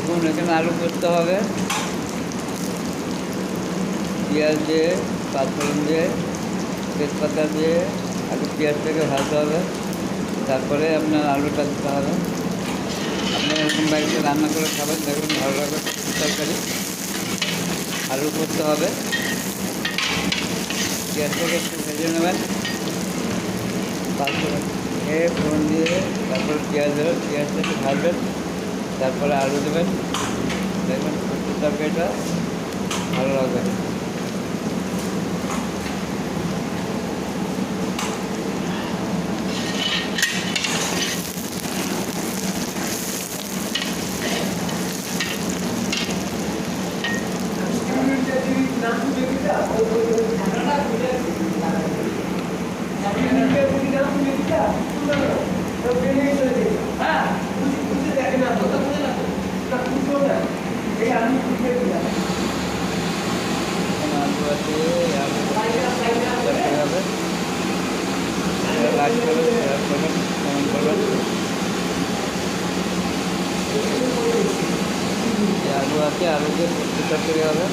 দেখুন এখানে আলু করতে হবে, পেঁয়াজ দিয়ে, পাঁচফোড়ন দিয়ে, তেজপাতা দিয়ে আগে পেঁয়াজটাকে ভাজতে হবে, তারপরে আপনার আলুটা দিতে হবে। আপনি এরকম বাড়িতে রান্না করে খাবেন, দেখুন ভালো লাগবে। তরকারি আলু করতে হবে, পেঁয়াজটাকে একটু ভেজে নেবেন, পাঁচফোড়ন দিয়ে ফোড়ন দিয়ে তারপরে পেঁয়াজ দেবেন, পেঁয়াজটা একটু ভাজবেন, তারপরে আলু দেবেন। দেখবেন সবজির তরকারিটা ভালো লাগবে। আলু আছে, আলু তরকারি হবে। লাইক করবেন, শেয়ার করবেন, কমেন্ট করবেন। আলু আছে, আলু দিয়ে সবজি তরকারি হবে।